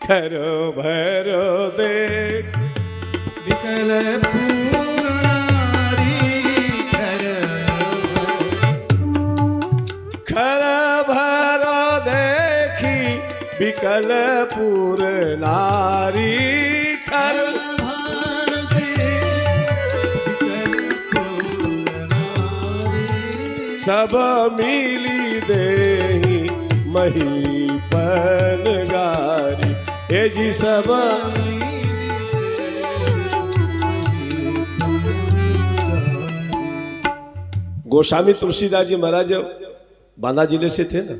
खर भर देख विकल पूर्णारी खर भर देखी विकल पूर नारी खर भर दे विकल पूर्णारी सब मिली देही महीपन गारी हे जी सब गोस्वामी तुलसीदास जी महाराज बांदा जिले से थे ना,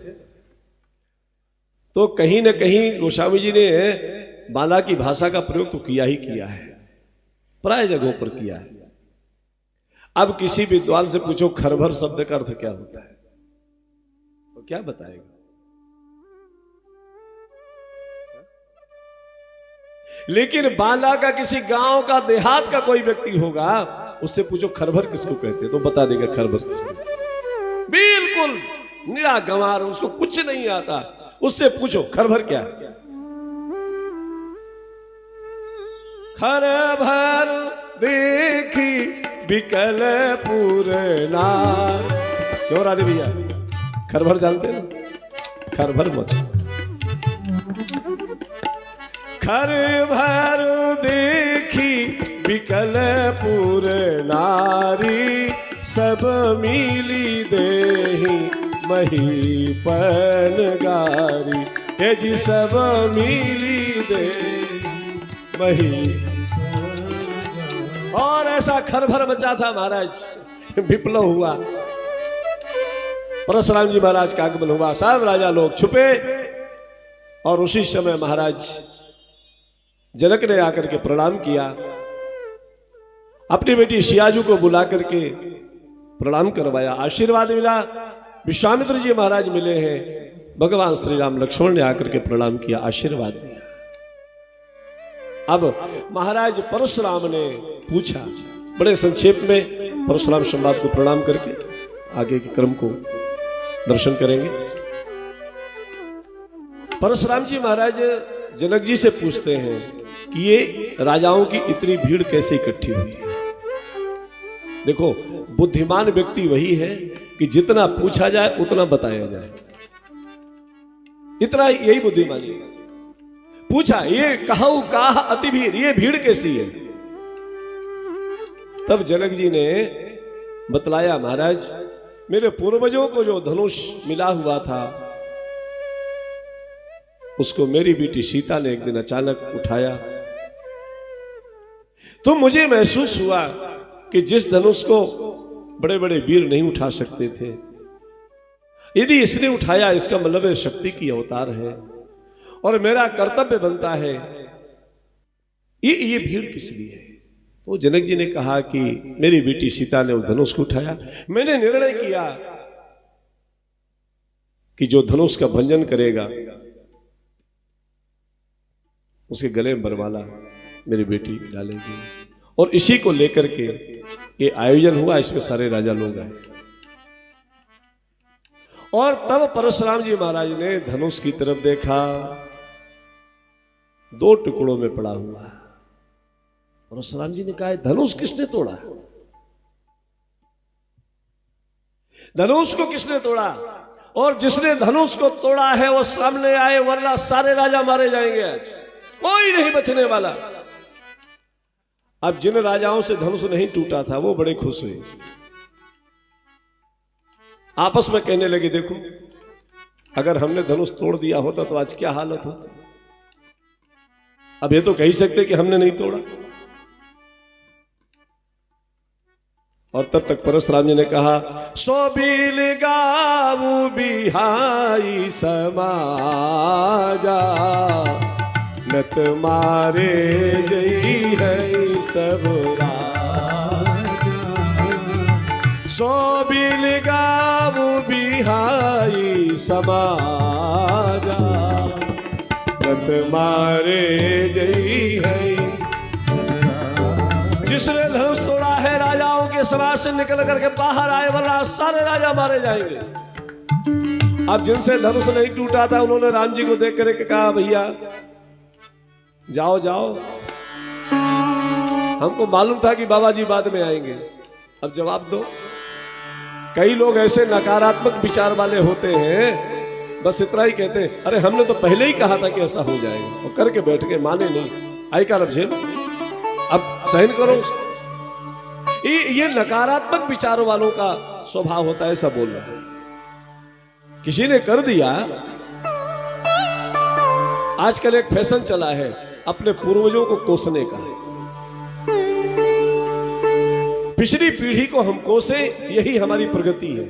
तो कहीं न कहीं गोस्वामी जी ने बांदा की भाषा का प्रयोग तो किया ही किया है, प्राय जगहों पर किया है। अब किसी विद्वान से पूछो खरभर शब्द का अर्थ क्या होता है, तो क्या बताएगा? लेकिन बांदा का किसी गांव का देहात का कोई व्यक्ति होगा, उससे पूछो खरभर किसको कहते हैं, तो बता देगा खरभर किसको। बिल्कुल निरागंवार, उसको कुछ नहीं आता, उससे पूछो खरभर क्या है। खरभर देखी विकल पूरना, क्यों राधे भैया खरभर जानते हैं ना? खरभर मछली खर भर देखी विकल पूर नारी सब मिली देही महीपन गारी हे जी सब मिली दे मही। और ऐसा खरभर मचा था महाराज, विप्लव हुआ, परशुराम जी महाराज का आगमन हुआ, सब राजा लोग छुपे। और उसी समय महाराज जनक ने आकर के प्रणाम किया, अपनी बेटी सियाजू को बुला करके प्रणाम करवाया, आशीर्वाद मिला। विश्वामित्र जी महाराज मिले हैं, भगवान श्री राम लक्ष्मण ने आकर के प्रणाम किया, आशीर्वाद दिया। अब महाराज परशुराम ने पूछा, बड़े संक्षेप में परशुराम संवाद को प्रणाम करके आगे के क्रम को दर्शन करेंगे। परशुराम जी महाराज जनक जी से पूछते हैं कि ये राजाओं की इतनी भीड़ कैसे इकट्ठी हुई है। देखो बुद्धिमान व्यक्ति वही है कि जितना पूछा जाए उतना बताया जाए, इतना यही बुद्धिमानी है। पूछा ये कहूं कहा अति भीड़, ये भीड़ कैसी है? तब जनक जी ने बतलाया, महाराज मेरे पूर्वजों को जो धनुष मिला हुआ था उसको मेरी बेटी सीता ने एक दिन अचानक उठाया, तो मुझे महसूस हुआ कि जिस धनुष को बड़े बड़े वीर नहीं उठा सकते थे, यदि इसने उठाया इसका मतलब है शक्ति की अवतार है, और मेरा कर्तव्य बनता है ये भीड़ किस लिए है? तो जनक जी ने कहा कि मेरी बेटी सीता ने उस धनुष को उठाया, मैंने निर्णय किया कि जो धनुष का भंजन करेगा उसके गले में बरमाला मेरी बेटी डालेगी, और इसी को लेकर के ये आयोजन हुआ, इसमें सारे राजा लोग आए। और तब परशुराम जी महाराज ने धनुष की तरफ देखा, दो टुकड़ों में पड़ा हुआ। परशुराम जी ने कहा धनुष किसने तोड़ा? धनुष को किसने तोड़ा? और जिसने धनुष को तोड़ा है वो सामने आए, वरना सारे राजा मारे जाएंगे, आज कोई नहीं बचने वाला। अब जिन राजाओं से धनुष नहीं टूटा था वो बड़े खुश हुए, आपस में कहने लगे देखो अगर हमने धनुष तोड़ दिया होता तो आज क्या हालत होती। अब ये तो कह ही सकते कि हमने नहीं तोड़ा। और तब तक परशुराम जी ने कहा, सो बील गाऊ बिहाई समाजा, नत मारे गई है सब राजा। सो बील गाऊ बिहाई समाजा, नत मारे गई है। जिसने धनुष तोड़ा है राजाओं के समाज से निकल करके बाहर आए, वरना सारे राजा मारे जाएंगे। अब जिनसे धनुष नहीं टूटा था उन्होंने राम जी को देख करके कहा, भैया जाओ जाओ, हमको मालूम था कि बाबा जी बाद में आएंगे, अब जवाब दो। कई लोग ऐसे नकारात्मक विचार वाले होते हैं, बस इतना ही कहते हैं, अरे हमने तो पहले ही कहा था कि ऐसा हो जाएगा, और करके बैठ गए, माने नहीं। आई कर अब झेल, अब सहन करो। ये नकारात्मक विचारों वालों का स्वभाव होता है ऐसा बोलना। किसी ने कर दिया, आजकल एक फैशन चला है अपने पूर्वजों को कोसने का। पिछली पीढ़ी को हम कोसे, यही हमारी प्रगति है।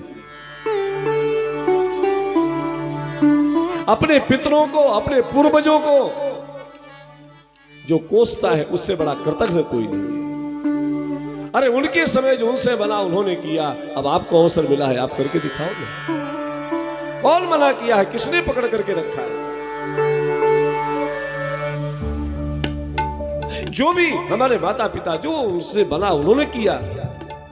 अपने पितरों को, अपने पूर्वजों को जो कोसता है उससे बड़ा कृतज्ञ कोई नहीं। अरे उनके समय जो उनसे बना उन्होंने किया, अब आपको अवसर मिला है, आप करके दिखाओगे। कौन मना किया है, किसने पकड़ करके रखा है? जो भी हमारे माता पिता जो उनसे बना उन्होंने किया।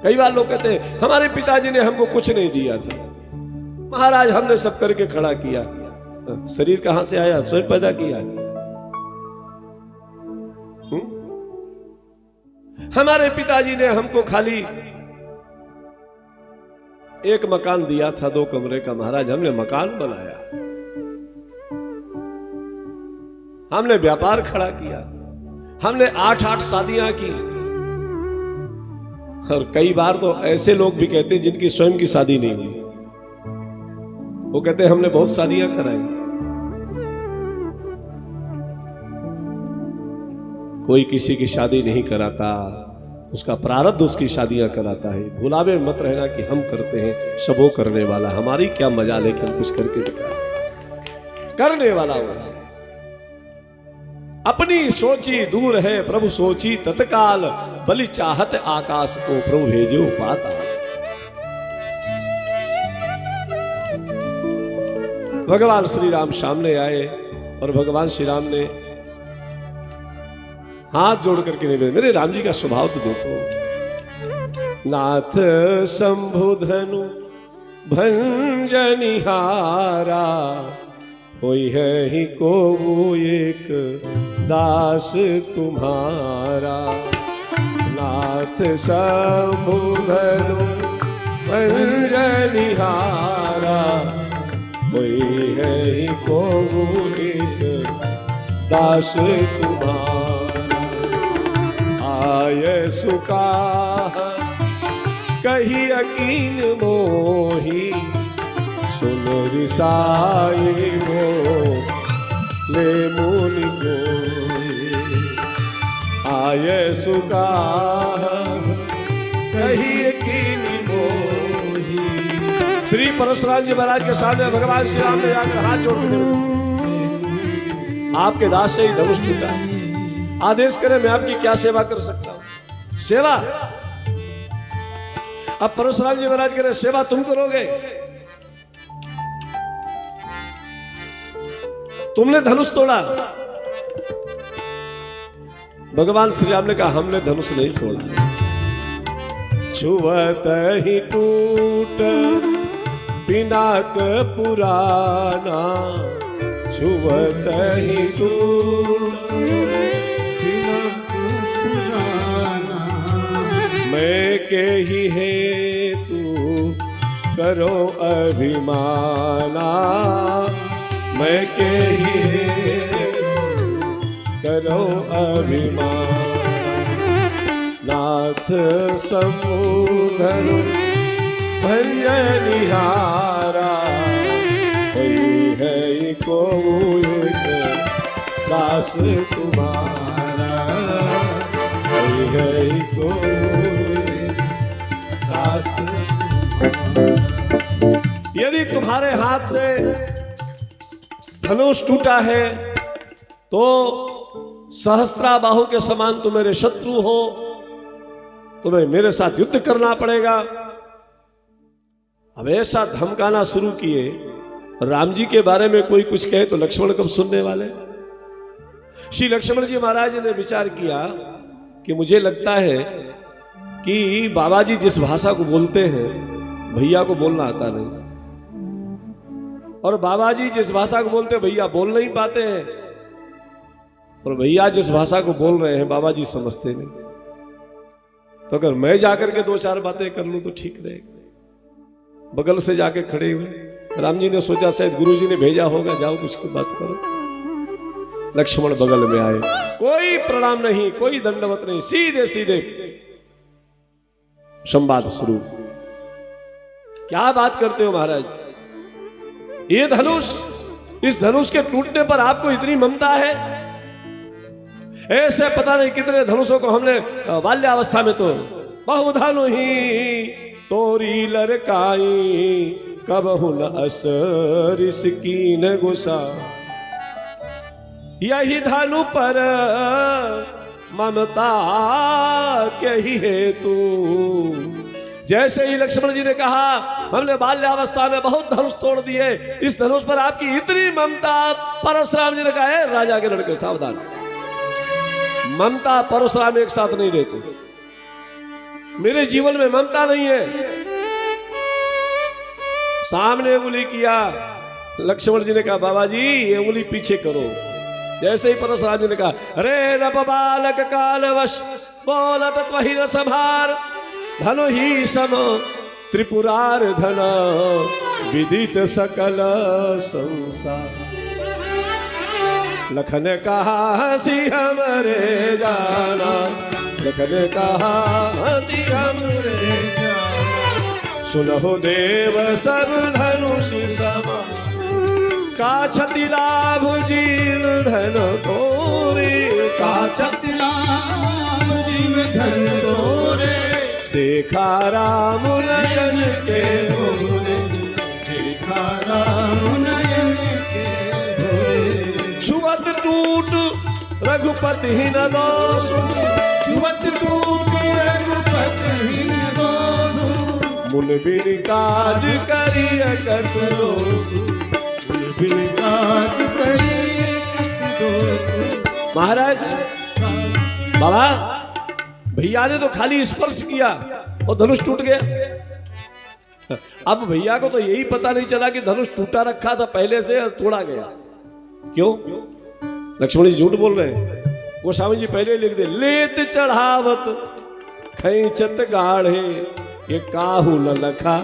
कई बार लोग कहते हैं हमारे पिताजी ने हमको कुछ नहीं दिया था, महाराज हमने सब करके खड़ा किया। शरीर कहां से आया, स्वयं पैदा किया। हमारे पिताजी ने हमको खाली एक मकान दिया था 2 कमरे का, महाराज हमने मकान बनाया, हमने व्यापार खड़ा किया, हमने 8-8 शादियां की। और कई बार तो ऐसे लोग भी कहते हैं जिनकी स्वयं की शादी नहीं हुई, वो कहते हैं हमने बहुत शादियां कराई। कोई किसी की शादी नहीं कराता, उसका प्रारब्ध उसकी शादियां कराता है। भुलावे मत रहना कि हम करते हैं, सबो करने वाला। हमारी क्या मजाल है कि हम कुछ करके दिखाएं, करने वाला वो है। अपनी सोची दूर है प्रभु सोची तत्काल, बलि चाहत आकाश को प्रभु भेजो पाताल। भगवान श्री राम सामने आए और भगवान श्री राम ने हाथ जोड़ करके नहीं, मेरे राम जी का स्वभाव तो देखो। नाथ शंभुधनु भंजनिहारा, कोई है ही को एक दास तुम्हारा। नाथ शंभुधनु भंजनिहारा, कोई है ही को एक दास तुम्हारा। आय सुका कही अकीन मोही, सुन रिसाई हो ले मुनि कोई। आय सुका कही अकीन मोही। श्री परशुराम जी महाराज के सामने भगवान श्री राम ने जाकर हाथ जोड़ के आपके दास से ही धनुष टूटा, आदेश करें मैं आपकी क्या सेवा कर सकता हूं। सेवा, अब परशुराम जी महाराज कह रहे सेवा तुम करोगे, तुमने धनुष तोड़ा। भगवान श्री राम ने कहा हमने धनुष नहीं तोड़ा। छुवत ही टूट पिनाक पुराना, छुवत ही टूट मैं के ही है तू करो अभिमाना, मैं के ही करो अभिमान। नाथ शंभुधनु भंजनिहारा, कोई है को एक दास तुम्हारा। कोई है को दास। यदि तुम्हारे हाथ से धनुष टूटा है तो सहस्त्राबाहु के समान तुम मेरे शत्रु हो, तुम्हें मेरे साथ युद्ध करना पड़ेगा। अब ऐसा धमकाना शुरू किए। राम जी के बारे में कोई कुछ कहे तो लक्ष्मण कब सुनने वाले। श्री लक्ष्मण जी महाराज ने विचार किया कि मुझे लगता है कि बाबा जी जिस भाषा को बोलते हैं भैया को बोलना आता नहीं, और बाबा जी जिस भाषा को बोलते हैं भैया बोल नहीं पाते हैं। और भैया जिस भाषा को बोल रहे हैं बाबा जी समझते नहीं, तो अगर मैं जाकर के दो चार बातें कर लूं तो ठीक रहेगा। बगल से जाके खड़े हुए राम जी ने सोचा शायद गुरु जी ने भेजा होगा, जाओ कुछ की बात करो। लक्ष्मण बगल में आए, कोई प्रणाम नहीं, कोई दंडवत नहीं, सीधे सीधे संवाद शुरू। क्या बात करते हो महाराज, ये धनुष, इस धनुष के टूटने पर आपको इतनी ममता है? ऐसे पता नहीं कितने धनुषों को हमने बाल्यावस्था में तो बहुधनु ही तोरी लड़काई कबहु न असर कीन गुसा, यही धनु पर ममता के ही हेतु। जैसे ही लक्ष्मण जी ने कहा हमने बाल्यावस्था में बहुत धनुष तोड़ दिए, इस धनुष पर आपकी इतनी ममता, परशुराम जी ने कहा है राजा के लड़के सावधान, ममता परशुराम एक साथ नहीं रहते, मेरे जीवन में ममता नहीं है। सामने उंगली किया, लक्ष्मण जी ने कहा बाबा जी ये उंगली पीछे करो। जैसे ही परशुराम जी ने कहा अरे नप बालक कालवश बोलत त्वहि न संभार, धनु ही सम त्रिपुरार धन विदित सकल संसार। लखन कहा हंसी हमरे जाना, लखन कहा हंसी हमरे जाना, सुनहो देव सब धनुष समा, का क्षति लाभ जीव धन थोरे, का क्षति लाभ जीव धन थोरे, देखा राम नयन के भोरे, देखा राम नयन के भोरे। छुअत टूट रघुपति ही न दोषु, छुअत टूट रघुपति ही न दोषु, मुन बिन काज करिय कतुलोसु, बिन काज करिय कतुलोसु। महाराज बाबा भैया ने तो खाली स्पर्श किया और धनुष टूट गया। अब भैया को तो यही पता नहीं चला कि धनुष टूटा रखा था पहले से और तोड़ा गया। क्यों? लक्ष्मण जी झूठ बोल रहे हैं। गोस्वामी जी पहले ही लिख दे, लेत चढ़ावत खैचत गाढ़े ये काहू न लखा,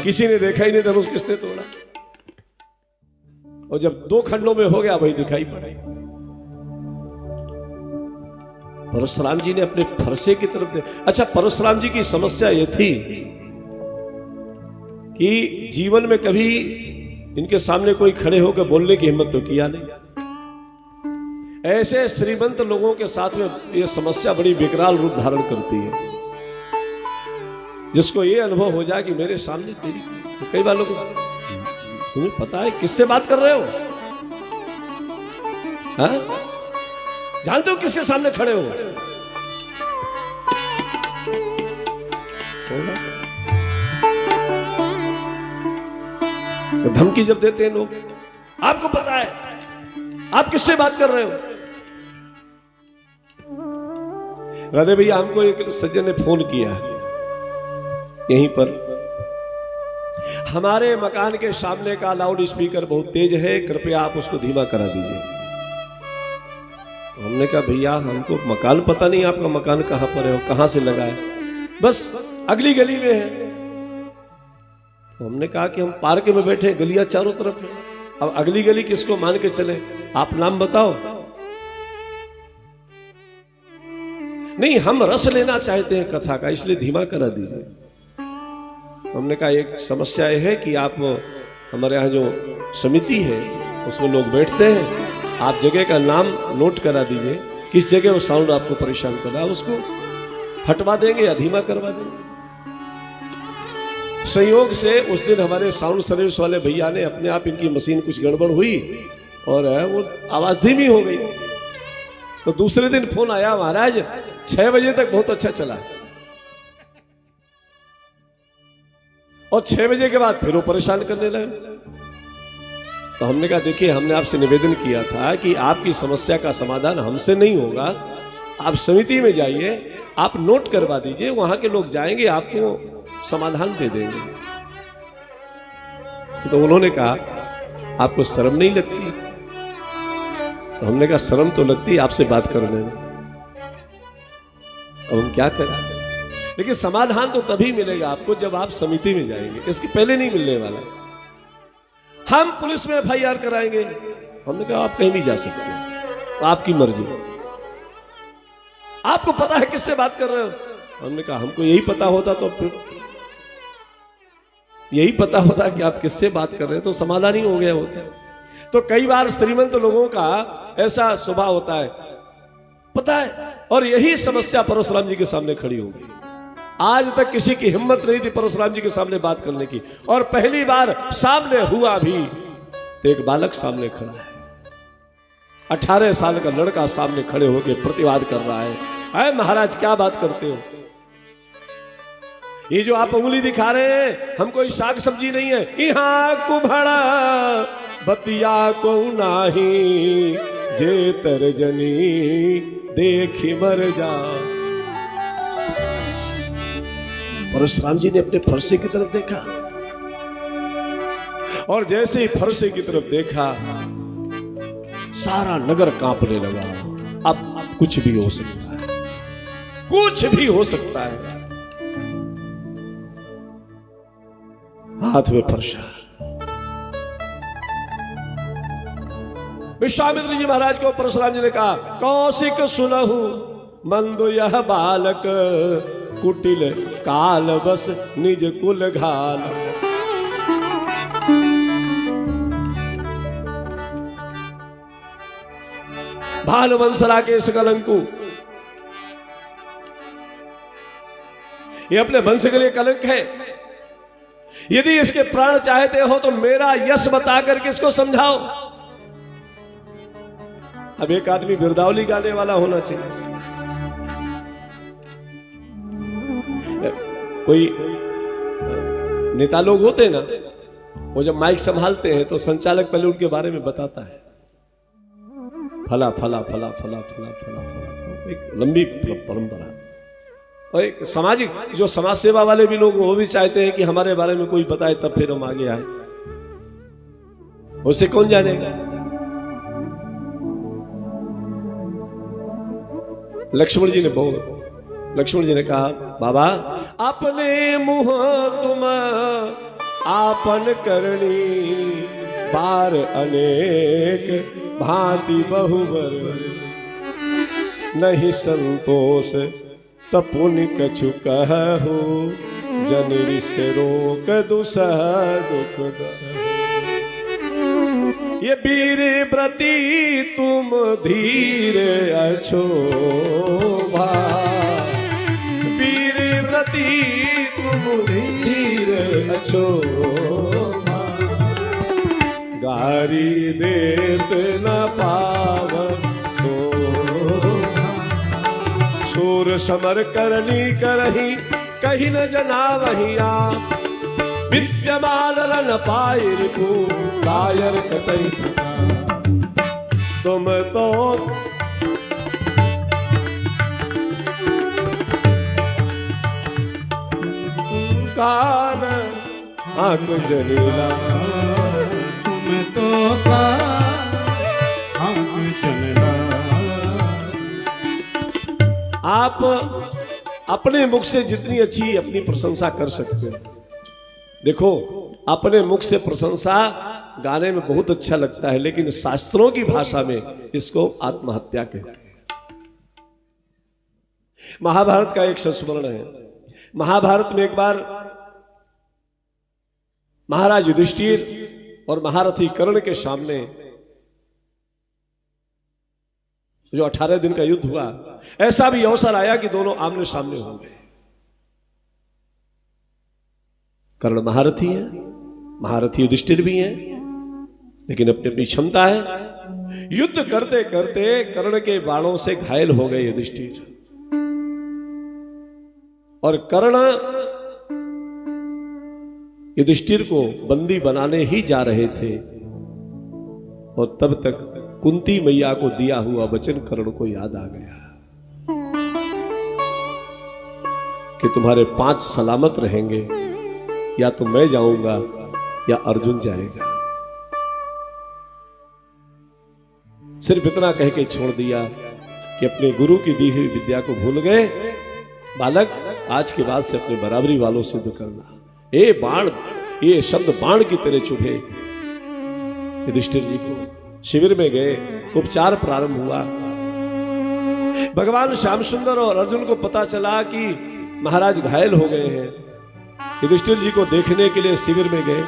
किसी ने देखा ही नहीं धनुष किसने तोड़ा। और जब दो खंडों में हो गया वही दिखाई पड़े। परशुराम जी ने अपने फरसे की तरफ दे। अच्छा, परशुराम जी की समस्या यह थी कि जीवन में कभी इनके सामने कोई खड़े होकर बोलने की हिम्मत तो किया नहीं। ऐसे श्रीमंत लोगों के साथ में यह समस्या बड़ी विकराल रूप धारण करती है, जिसको ये अनुभव हो जाए कि मेरे सामने तेरी, तो कई बार लोग तुम्हें पता है किससे बात कर रहे हो? हाँ? जानते हो किसके सामने खड़े हो? तो धमकी जब देते हैं लोग, आपको पता है आप किससे बात कर रहे हो? राधे भैया, हमको एक सज्जन ने फोन किया यहीं पर, हमारे मकान के सामने का लाउड स्पीकर बहुत तेज है, कृपया आप उसको धीमा करा दीजिए। हमने कहा भैया हमको मकान पता नहीं, आपका मकान कहां पर है और कहां से लगा है? बस अगली गली में है। तो हमने कहा कि हम पार्क में बैठे, गलियां चारों तरफ है, अब अगली गली किसको मान के चले? आप नाम बताओ। नहीं, हम रस लेना चाहते हैं कथा का, इसलिए धीमा करा दीजिए। हमने कहा एक समस्या यह है कि आप हमारे यहाँ जो समिति है उसमें लोग बैठते हैं, आप जगह का नाम नोट करा दीजिए, किस जगह वो साउंड आपको परेशान कर रहा है, उसको हटवा देंगे या धीमा करवा देंगे। संयोग से उस दिन हमारे साउंड सर्विस वाले भैया ने अपने आप, इनकी मशीन कुछ गड़बड़ हुई और वो आवाज धीमी हो गई। तो दूसरे दिन फोन आया, महाराज 6 बजे तक बहुत अच्छा चला और 6 बजे के बाद फिर वो परेशान करने लगे। तो हमने कहा देखिए, हमने आपसे निवेदन किया था कि आपकी समस्या का समाधान हमसे नहीं होगा, आप समिति में जाइए, आप नोट करवा दीजिए, वहां के लोग जाएंगे आपको समाधान दे देंगे। तो उन्होंने कहा आपको शर्म नहीं लगती? तो हमने कहा शर्म तो लगती है आपसे बात करने में, अब हम क्या करें। लेकिन समाधान तो तभी मिलेगा आपको जब आप समिति में जाएंगे, इसके पहले नहीं मिलने वाला। हम पुलिस में FIR कराएंगे। हमने कहा आप कहीं भी जा सकते हैं, आपकी मर्जी, आपको पता है किससे बात कर रहे हो। हमने कहा हमको यही पता होता तो फिर यही पता होता कि आप किससे बात कर रहे हैं तो समाधान ही हो गया होता। तो कई बार श्रीमंत लोगों का ऐसा स्वभाव होता है, पता है, और यही समस्या परशुराम जी के सामने खड़ी हो गई। आज तक किसी की हिम्मत नहीं थी परशुराम जी के सामने बात करने की, और पहली बार सामने हुआ भी तो एक बालक सामने खड़ा है, 18 साल का लड़का सामने खड़े होकर प्रतिवाद कर रहा है, अरे महाराज क्या बात करते हो, ये जो आप उंगली दिखा रहे हैं हम कोई साग सब्जी नहीं है, यहाँ कुम्हाड़ा बतिया को नाही जे तरजनी देखी मर जा। परशुराम जी ने अपने फरसे की तरफ देखा, और जैसे ही फरसे की तरफ देखा सारा नगर कांपने लगा। अब कुछ भी हो सकता है, कुछ भी हो सकता है। हाथ में फरसा। विश्वामित्र जी महाराज को परशुराम जी ने कहा, कौशिक सुनहु मंदो यह बालक, कुटिल काल बस निज कुल घाल। भाल वंशरा के इस कलंकु, ये अपने वंश के लिए कलंक है। यदि इसके प्राण चाहते हो तो मेरा यश बताकर किसको समझाओ। अब एक आदमी बिरदावली गाने वाला होना चाहिए। कोई नेता लोग होते हैं ना, वो जब माइक संभालते हैं तो संचालक पहले उनके बारे में बताता है, फला फला फला फला फला फला फला, एक लंबी परंपरा। और एक सामाजिक, जो समाज सेवा वाले भी लोग वो भी चाहते हैं कि हमारे बारे में कोई बताए तब फिर हम आगे आए। उसे कौन जानेगा। लक्ष्मण जी ने कहा, बाबा अपने मुंह तुम आपन करनी, बार अनेक भांति बहुवर, नहीं संतोष तपुनि कछु कहु, जनरी से रोक दुसह दुख। ये वीर व्रती तुम धीर अछो भाई, वीर व्रती तुम धीर अछो भाई, गारी देत न पावन सूर समर करनी करही, कहीं न जना वही आप, विद्यमान रन पायर को कायर कतई। तुम तो कान आंख जलीला, तुम तो आंख जलीला। आप अपने मुख से जितनी अच्छी अपनी प्रशंसा कर सकते हो। देखो, अपने मुख से प्रशंसा गाने में बहुत अच्छा लगता है, लेकिन शास्त्रों की भाषा में इसको आत्महत्या कहते हैं। महाभारत का एक संस्मरण है। महाभारत में एक बार महाराज युधिष्ठिर और महारथी कर्ण के सामने जो 18 दिन का युद्ध हुआ, ऐसा भी अवसर आया कि दोनों आमने सामने हो गए। कर्ण महारथी है, महारथी युधिष्ठिर भी हैं, लेकिन अपनी अपनी क्षमता है। युद्ध करते करते कर्ण के बाणों से घायल हो गए युधिष्ठिर, और कर्ण युधिष्ठिर को बंदी बनाने ही जा रहे थे, और तब तक कुंती मैया को दिया हुआ वचन कर्ण को याद आ गया कि तुम्हारे 5 सलामत रहेंगे, या तो मैं जाऊंगा या अर्जुन जाएगा। सिर्फ इतना कह के छोड़ दिया कि अपने गुरु की दी हुई विद्या को भूल गए। बालक, आज के बाद से अपने बराबरी वालों से युद्ध करना। ए बाण, ये शब्द बाण की तरह चुभे। युधिष्ठिर जी को शिविर में गए, उपचार प्रारंभ हुआ। भगवान श्याम सुंदर और अर्जुन को पता चला कि महाराज घायल हो गए हैं। युधिष्ठिर जी को देखने के लिए शिविर में गए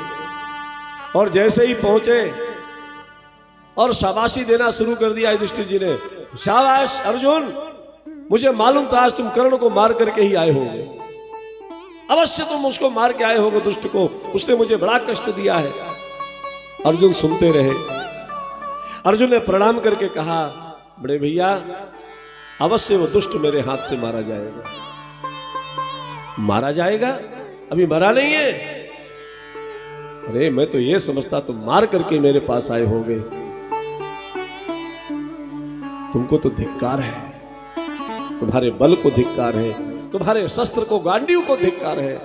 और जैसे ही पहुंचे और शाबाशी देना शुरू कर दिया युधिष्ठिर जी ने। शाबाश अर्जुन, मुझे मालूम था आज तुम कर्ण को मार करके ही आए होगे, अवश्य तुम उसको मार के आए होगे दुष्ट को, उसने मुझे बड़ा कष्ट दिया है। अर्जुन सुनते रहे। अर्जुन ने प्रणाम करके कहा, बड़े भैया अवश्य वो दुष्ट मेरे हाथ से मारा जाएगा। मारा जाएगा? अभी मरा नहीं है? अरे मैं तो ये समझता तुम मार करके मेरे पास आए होगे। तुमको तो धिक्कार है, तुम्हारे बल को धिक्कार है, तुम्हारे शस्त्र को, गांडीव को धिक्कार है।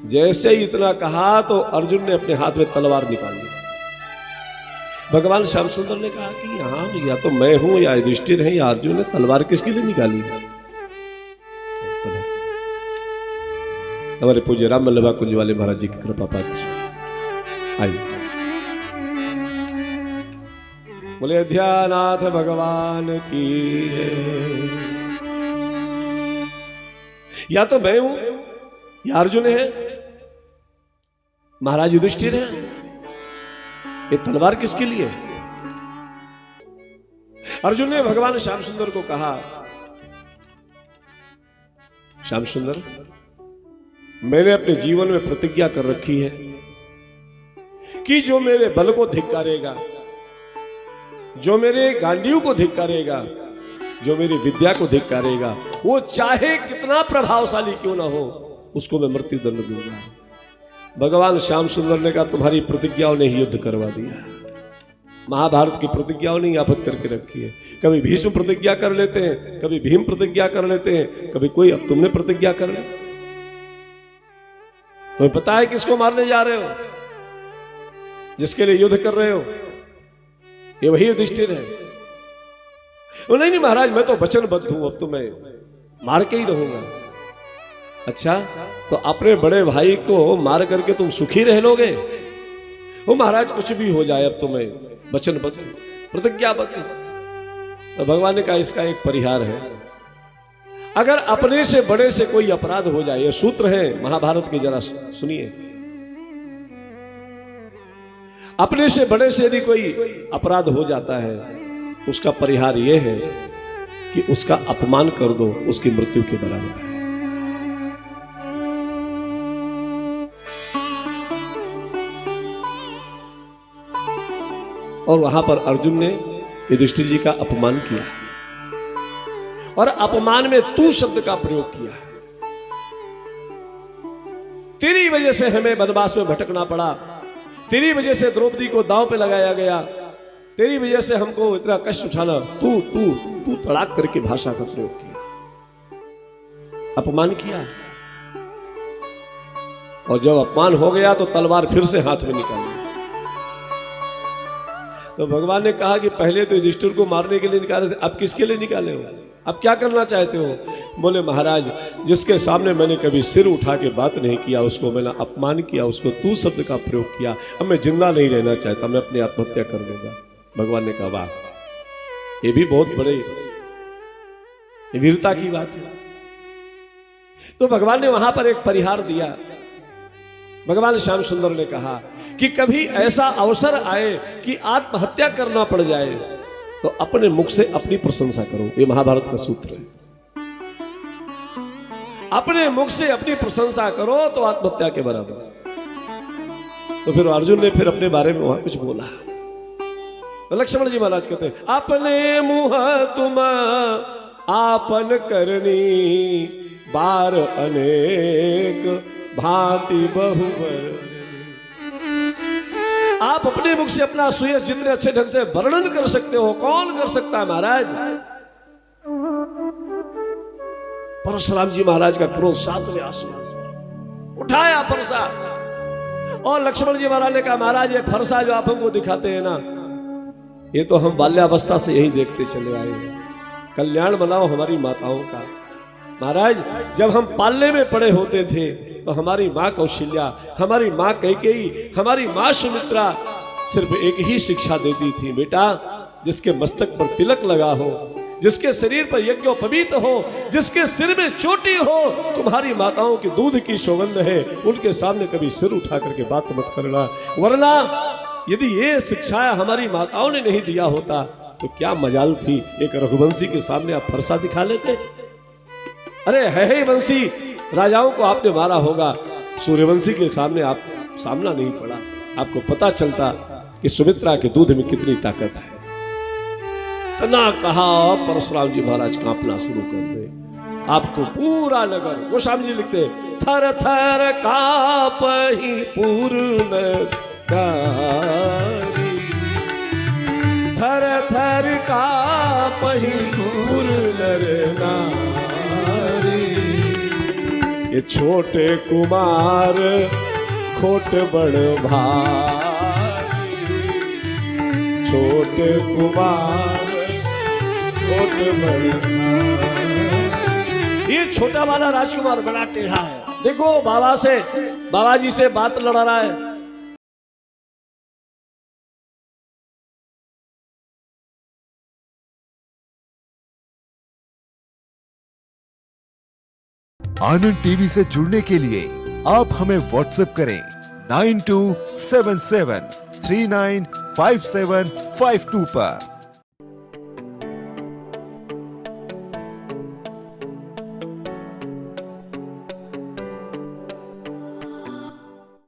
जैसे ही इतना कहा तो अर्जुन ने अपने हाथ में तलवार निकाल ली। भगवान श्याम सुंदर ने कहा कि हाँ, या तो मैं हूं या युधिष्ठिर है या अर्जुन ने, तलवार किसके लिए निकाली? हमारे पूज्य राम वल्लभा कुंज वाले महाराज जी की कृपा पात्र। आइए बोले अध्यानाथ भगवान की जय। या तो मैं हूं या अर्जुन है, महाराज युधिष्ठिर है। ये तलवार किसके लिए? अर्जुन ने भगवान श्याम सुंदर को कहा, श्याम सुंदर, मैंने अपने जीवन में प्रतिज्ञा कर रखी है कि जो मेरे बल को धिक्कारेगा, जो मेरे गांडीव को धिक्कारेगा, जो मेरी विद्या को धिक्कारेगा, वो चाहे कितना प्रभावशाली क्यों ना हो, उसको मैं मृत्यु दंड दूंगा। भगवान श्याम सुंदर ने कहा, तुम्हारी प्रतिज्ञाओं ने ही युद्ध करवा दिया। महाभारत की प्रतिज्ञाओं ने यापत करके रखी है। कभी भीष्म प्रतिज्ञा कर लेते हैं, कभी भीम प्रतिज्ञा कर लेते हैं, कभी कोई, अब तुमने प्रतिज्ञा कर ले। तुम्हें पता है किसको मारने जा रहे हो, जिसके लिए युद्ध कर रहे हो? ये वही युधिष्ठिर है। नहीं नहीं महाराज, मैं तो वचनबद्ध हूं, अब तो मैं मार के ही रहूंगा। अच्छा, तो अपने बड़े भाई को मार करके तुम सुखी रह लोगे? वो महाराज कुछ भी हो जाए, अब तो मैं वचनबद्ध, प्रतिज्ञाबद्ध। तो भगवान ने कहा इसका एक परिहार है। अगर अपने से बड़े से कोई अपराध हो जाए, ये सूत्र है महाभारत की, जरा सुनिए। अपने से बड़े से यदि कोई अपराध हो जाता है, उसका परिहार यह है कि उसका अपमान कर दो, उसकी मृत्यु के बराबर है। और वहां पर अर्जुन ने युधिष्ठिर जी का अपमान किया और अपमान में तू शब्द का प्रयोग किया। तेरी वजह से हमें वनवास में भटकना पड़ा, तेरी वजह से द्रौपदी को दांव पे लगाया गया, तेरी वजह से हमको इतना कष्ट उठाना, तू तू तू तड़ाक करके भाषा का प्रयोग किया, अपमान किया। और जब अपमान हो गया तो तलवार फिर से हाथ में निकाली। तो भगवान ने कहा कि पहले तो युधिष्ठिर को मारने के लिए निकाले थे, अब किसके लिए निकाले हो? अब क्या करना चाहते हो? बोले महाराज, जिसके सामने मैंने कभी सिर उठा के बात नहीं किया, उसको मैंने अपमान किया, उसको तू शब्द का प्रयोग किया, अब मैं जिंदा नहीं रहना चाहता, मैं अपनी आत्महत्या कर लूंगा। भगवान ने कहा वाह, ये भी बहुत बड़े वीरता की बात है। तो भगवान ने वहां पर एक परिहार दिया। भगवान श्याम सुंदर ने कहा कि कभी ऐसा अवसर आए कि आत्महत्या करना पड़ जाए तो अपने मुख से अपनी प्रशंसा करो। ये महाभारत का सूत्र है। अपने मुख से अपनी प्रशंसा करो तो आत्महत्या के बराबर। तो फिर अर्जुन ने फिर अपने बारे में वहां कुछ बोला। तो लक्ष्मण जी महाराज कहते हैं, अपने मुंह तुम आपन करनी, बार अनेक भांति बहुवर। आप अपने मुख से अपना सुयश जितने अच्छे ढंग से वर्णन कर सकते हो, कौन कर सकता है महाराज? परशुराम जी महाराज का क्रोध 7वें आसमान उठाया फरसा, और लक्ष्मण जी महाराज ने कहा महाराज ये फरसा जो आप हमको दिखाते हैं ना, ये तो हम बाल्यावस्था से यही देखते चले आए हैं। कल्याण बनाओ हमारी माताओं का। महाराज जब हम पालने में पड़े होते थे तो हमारी माँ कौशल्या, हमारी माँ कैकेयी, हमारी माँ सुमित्रा सिर्फ एक ही शिक्षा देती थी, बेटा जिसके मस्तक पर तिलक लगा हो, जिसके शरीर पर यज्ञोपवीत हो, जिसके सिर में चोटी हो, तुम्हारी माताओं की दूध की सुगंध है, उनके सामने कभी सिर उठा करके बात मत करना। वरना यदि ये शिक्षाएं हमारी माताओं ने नहीं दिया होता तो क्या मजाल थी एक रघुवंशी के सामने आप फरसा दिखा लेते। अरे है ही वंशी राजाओं को आपने मारा होगा, सूर्यवंशी के सामने आप सामना नहीं पड़ा, आपको पता चलता कि सुमित्रा के दूध में कितनी ताकत है। तना कहा परशुराम जी महाराज कांपना शुरू कर दे। आप तो पूरा नगर, गोस्वामी जी लिखते थर थर कांपहि पूर्ण थर थर कांपहि पूर्ण नारी। ये छोटे कुमार खोट बड़ भारी, छोटे कुमार खोट बड़। ये छोटा वाला राजकुमार बड़ा टेढ़ा है, देखो बाबा जी से बात लड़ा रहा है। आनंद टीवी से जुड़ने के लिए आप हमें व्हाट्सएप करें 9277395752 पर।